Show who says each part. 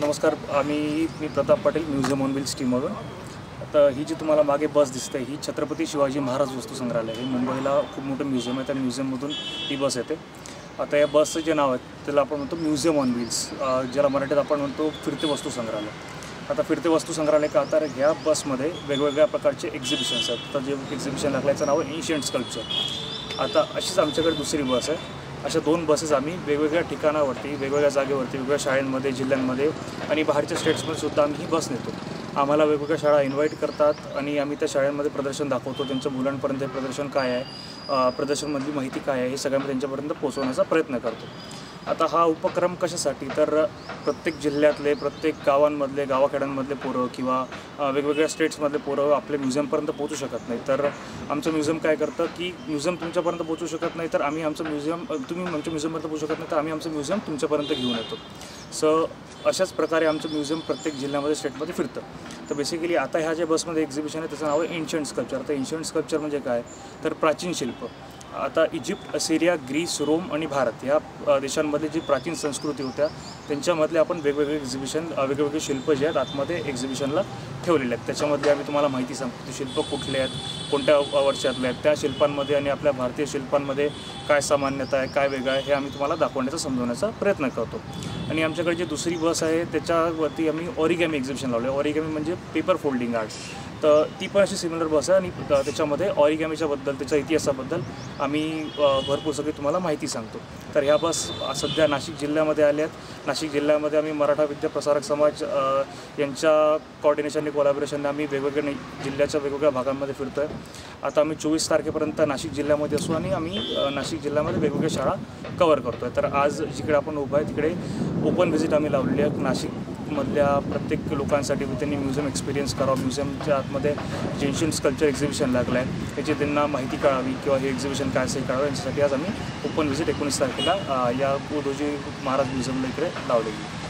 Speaker 1: नमस्कार. मी Pratap Patil museum on wheels टीममधून. आता ही जी तुम्हाला मागे बस दिसते ही छत्रपती शिवाजी महाराज वस्तू संग्रहालय, हे मुंबईला खूप मोठं म्युझियम आहे. त्या म्युझियममधून ही बस येते. आता या बसचं जे नाव आहे त्याला आपण म्हणतो म्युझियम ऑन व्हील्स, ज्याला मराठीत आपण म्हणतो फिरते वस्तू संग्रहालय. आता फिरते वस्तू संग्रहालय का, तर ह्या बसमध्ये वेगवेगळ्या प्रकारचे एक्झिबिशन्स आहेत. तर जे एक्झिबिशन लागल्याचं नाव आहे एन्शियंट स्कल्पचर. आता अशीच आमच्याकडे दुसरी बस आहे. अशा 2 बसेस आम्ही वेगवेगळ्या ठिकाणावरती, वेगवेगळ्या जागेवरती, वेगवेगळ्या शाळांमध्ये, जिल्ह्यांमध्ये आणि बाहेरच्या स्टेट्समध्ये सुद्धा आम्ही ही बस नेतो. आम्हाला वेगवेगळ्या शाळा इन्व्हाइट करतात आणि आम्ही त्या शाळांमध्ये प्रदर्शन दाखवतो. त्यांच्या मुलांपर्यंत हे प्रदर्शन काय आहे, प्रदर्शनमधली माहिती काय आहे, हे सगळं त्यांच्यापर्यंत पोहोचवण्याचा प्रयत्न करतो. आता हा उपक्रम कशासाठी, तर प्रत्येक जिल्ह्यातले, प्रत्येक गावांमधले, गावाखेड्यांमधले पोरं किंवा वेगवेगळ्या स्टेट्समधले पोरं आपल्या म्युझियमपर्यंत पोहोचू शकत नाही. तर आमचं म्युझियम काय करतं की म्युझियम तुमच्यापर्यंत पोहोचू शकत नाही, तर आम्ही आमचं म्युझियम, तुम्ही आमच्या म्युझियमपर्यंत पोहोचू शकत नाही, तर आम्ही आमचं म्युझियम तुमच्यापर्यंत घेऊन येतो. अशाच प्रकारे आमचं म्युझियम प्रत्येक जिल्ह्यामध्ये, स्टेटमध्ये फिरतं. तर बेसिकली आता ह्या ज्या बसमध्ये एक्झिबिशन आहे त्याचं नाव आहे एन्शियंट स्कल्पचर. तर एन्शियंट स्कल्पचर म्हणजे काय, तर प्राचीन शिल्प. आता इजिप्त, असिरिया, ग्रीस, रोम आणि भारत ह्या देशांमधली जी प्राचीन संस्कृती होत्या त्यांच्यामधले आपण वेगवेगळे एक्झिबिशन, वेगवेगळे शिल्प जे आहेत आतमध्ये एक्झिबिशनला ठेवलेले आहेत. त्याच्यामध्ये आम्ही तुम्हाला माहिती सांगतो ते शिल्प कुठले आहेत, कोणत्या वर्षातले आहेत, त्या शिल्पांमध्ये आणि आपल्या भारतीय शिल्पांमध्ये काय सामान्यता आहे, काय वेगळं आहे, हे आम्ही तुम्हाला दाखवण्याचा, समजवण्याचा प्रयत्न करतो. आणि आमच्याकडे जी दुसरी बस आहे त्याच्यावरती आम्ही ऑरिगॅमी एक्झिबिशन लावलं आहे. ऑरिगॅमी म्हणजे पेपर फोल्डिंग आर्ट्स. तर ती पण अशी सिमिलर बस आहे आणि त्याच्यामध्ये ऑरिगॅमीच्याबद्दल, त्याच्या इतिहासाबद्दल आम्ही भरपूर सगळी तुम्हाला माहिती सांगतो. तर ह्या बस सध्या नाशिक जिल्ह्यामध्ये आल्या आहेत. नाशिक जिल्ह्यामध्ये आम्ही मराठा विद्या प्रसारक समाज यांच्या कोऑर्डिनेशनने, कोलॅबोरेशनने आम्ही वेगवेगळ्या जिल्ह्याच्या वेगवेगळ्या भागांमध्ये फिरतो आहे. आता आम्ही 24 तारखेपर्यंत नाशिक जिल्ह्यामध्ये असू आणि आम्ही नाशिक जिल्ह्यामध्ये वेगवेगळ्या शाळा कव्हर करतो आहे. तर आज जिकडे आपण उभं आहे तिकडे ओपन व्हिजिट आम्ही लावलेली आहे. नाशिकमधल्या प्रत्येक लोकांसाठी त्यांनी म्युझियम एक्सपिरियन्स करावं, म्युझियमच्या आतमध्ये जे एन्शियंट स्कल्पचर एक्झिबिशन लागलं आहे त्याची त्यांना माहिती कळावी किंवा हे एक्झिबिशन काय असेल कळावं, याच्यासाठी आज आम्ही ओपन व्हिजिट 19 तारखेला या रोजी महाराज म्युझियमला इकडे लावलेली.